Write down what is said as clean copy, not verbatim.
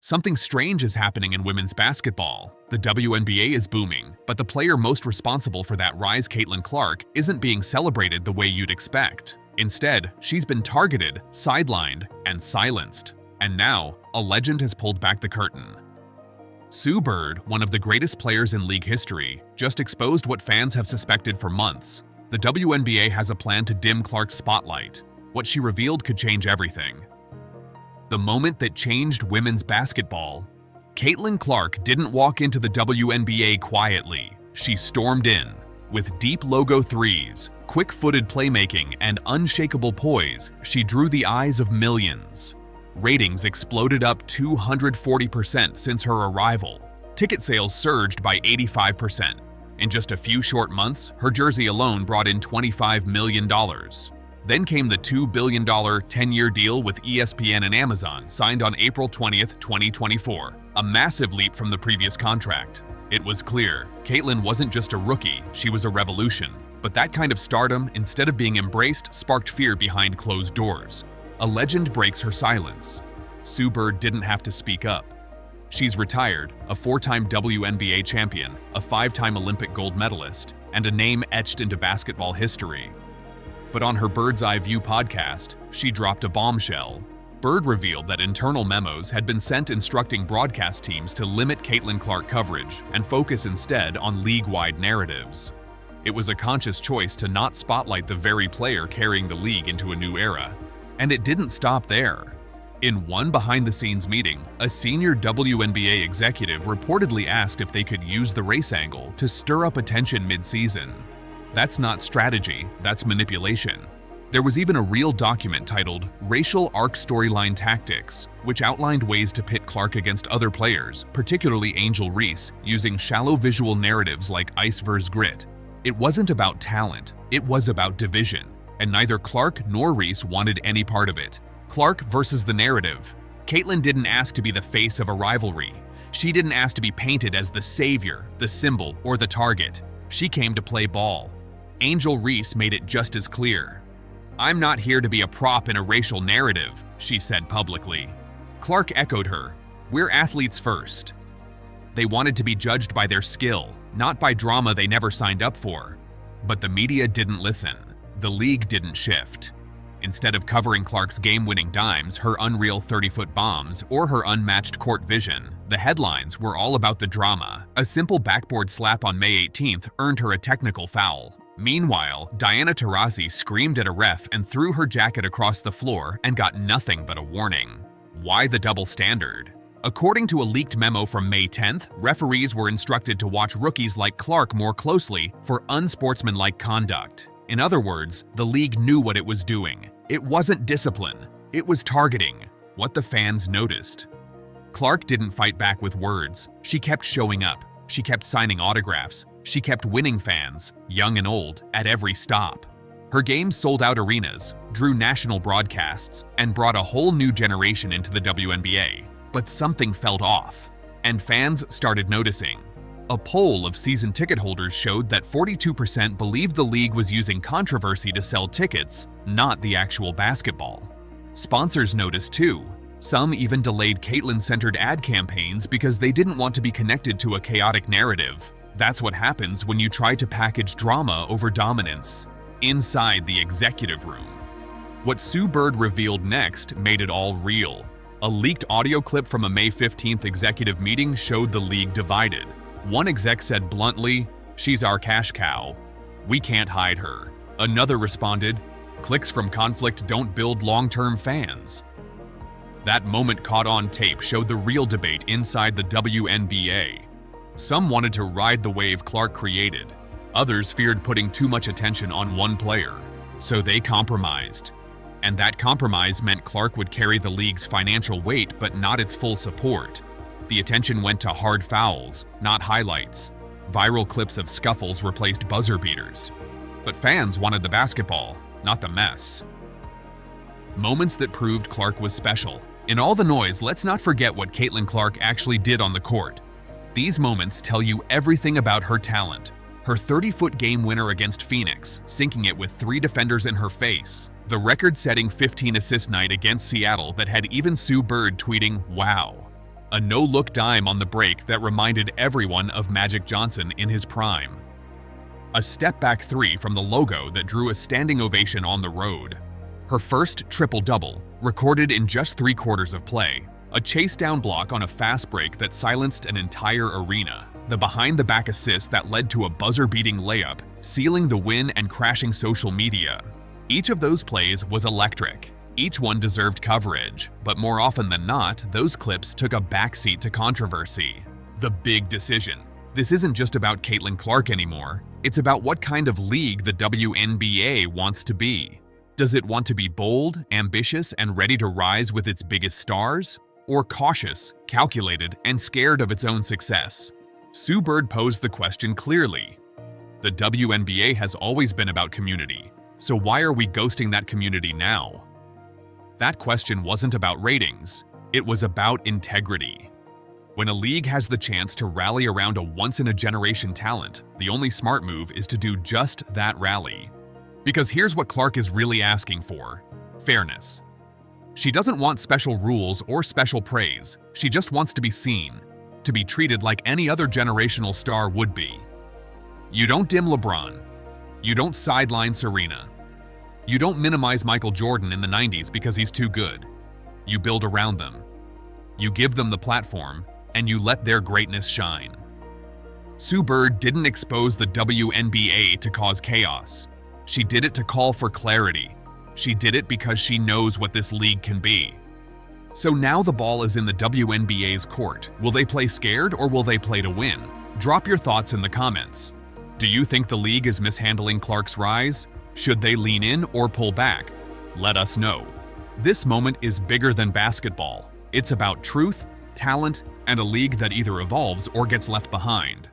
Something strange is happening in women's basketball. The WNBA is booming, but the player most responsible for that rise, Caitlin Clark, isn't being celebrated the way you'd expect. Instead, she's been targeted, sidelined, and silenced. And now, a legend has pulled back the curtain. Sue Bird, one of the greatest players in league history, just exposed what fans have suspected for months. The WNBA has a plan to dim Clark's spotlight. What she revealed could change everything. The moment that changed women's basketball. Caitlin Clark didn't walk into the WNBA quietly. She stormed in. With deep logo threes, quick-footed playmaking, and unshakable poise, she drew the eyes of millions. Ratings exploded up 240% since her arrival. Ticket sales surged by 85%. In just a few short months, her jersey alone brought in $25 million. Then came the $2 billion 10-year deal with ESPN and Amazon, signed on April 20, 2024, a massive leap from the previous contract. It was clear, Caitlin wasn't just a rookie, she was a revolution. But that kind of stardom, instead of being embraced, sparked fear behind closed doors. A legend breaks her silence. Sue Bird didn't have to speak up. She's retired, a 4-time WNBA champion, a 5-time Olympic gold medalist, and a name etched into basketball history. But on her Bird's Eye View podcast, she dropped a bombshell. Bird revealed that internal memos had been sent instructing broadcast teams to limit Caitlin Clark coverage and focus instead on league-wide narratives. It was a conscious choice to not spotlight the very player carrying the league into a new era. And it didn't stop there. In one behind-the-scenes meeting, a senior WNBA executive reportedly asked if they could use the race angle to stir up attention mid-season. That's not strategy, that's manipulation. There was even a real document titled Racial Arc Storyline Tactics, which outlined ways to pit Clark against other players, particularly Angel Reese, using shallow visual narratives like ice vs. grit. It wasn't about talent, it was about division, and neither Clark nor Reese wanted any part of it. Clark versus the narrative. Caitlin didn't ask to be the face of a rivalry. She didn't ask to be painted as the savior, the symbol, or the target. She came to play ball. Angel Reese made it just as clear. "I'm not here to be a prop in a racial narrative," she said publicly. Clark echoed her. "We're athletes first." They wanted to be judged by their skill, not by drama they never signed up for. But the media didn't listen. The league didn't shift. Instead of covering Clark's game-winning dimes, her unreal 30-foot bombs, or her unmatched court vision, the headlines were all about the drama. A simple backboard slap on May 18th earned her a technical foul. Meanwhile, Diana Taurasi screamed at a ref and threw her jacket across the floor and got nothing but a warning. Why the double standard? According to a leaked memo from May 10th, referees were instructed to watch rookies like Clark more closely for unsportsmanlike conduct. In other words, the league knew what it was doing. It wasn't discipline, it was targeting, what the fans noticed. Clark didn't fight back with words. She kept showing up. She kept signing autographs. She kept winning fans, young and old, at every stop. Her games sold out arenas, drew national broadcasts, and brought a whole new generation into the WNBA. But something felt off, and fans started noticing. A poll of season ticket holders showed that 42% believed the league was using controversy to sell tickets, not the actual basketball. Sponsors noticed too. Some even delayed Caitlin-centered ad campaigns because they didn't want to be connected to a chaotic narrative. That's what happens when you try to package drama over dominance. Inside the executive room. What Sue Bird revealed next made it all real. A leaked audio clip from a May 15th executive meeting showed the league divided. One exec said bluntly, "She's our cash cow. We can't hide her." Another responded, "Clicks from conflict don't build long-term fans." That moment caught on tape showed the real debate inside the WNBA. Some wanted to ride the wave Clark created. Others feared putting too much attention on one player. So they compromised. And that compromise meant Clark would carry the league's financial weight but not its full support. The attention went to hard fouls, not highlights. Viral clips of scuffles replaced buzzer beaters. But fans wanted the basketball, not the mess. Moments that proved Clark was special. In all the noise, let's not forget what Caitlin Clark actually did on the court. These moments tell you everything about her talent. Her 30-foot game winner against Phoenix, sinking it with 3 defenders in her face. The record-setting 15-assist night against Seattle that had even Sue Bird tweeting, "Wow." A no-look dime on the break that reminded everyone of Magic Johnson in his prime. A step-back three from the logo that drew a standing ovation on the road. Her first triple-double, recorded in just 3/4 of play. A chase-down block on a fast break that silenced an entire arena. The behind-the-back assist that led to a buzzer-beating layup, sealing the win and crashing social media. Each of those plays was electric. Each one deserved coverage, but more often than not, those clips took a backseat to controversy. The big decision. This isn't just about Caitlin Clark anymore. It's about what kind of league the WNBA wants to be. Does it want to be bold, ambitious, and ready to rise with its biggest stars? Or cautious, calculated, and scared of its own success? Sue Bird posed the question clearly. The WNBA has always been about community, so why are we ghosting that community now? That question wasn't about ratings, it was about integrity. When a league has the chance to rally around a once-in-a-generation talent, the only smart move is to do just that rally. Because here's what Clark is really asking for: fairness. She doesn't want special rules or special praise, she just wants to be seen, to be treated like any other generational star would be. You don't dim LeBron. You don't sideline Serena. You don't minimize Michael Jordan in the 90s because he's too good. You build around them. You give them the platform, and you let their greatness shine. Sue Bird didn't expose the WNBA to cause chaos. She did it to call for clarity. She did it because she knows what this league can be. So now the ball is in the WNBA's court. Will they play scared or will they play to win? Drop your thoughts in the comments. Do you think the league is mishandling Clark's rise? Should they lean in or pull back? Let us know. This moment is bigger than basketball. It's about truth, talent, and a league that either evolves or gets left behind.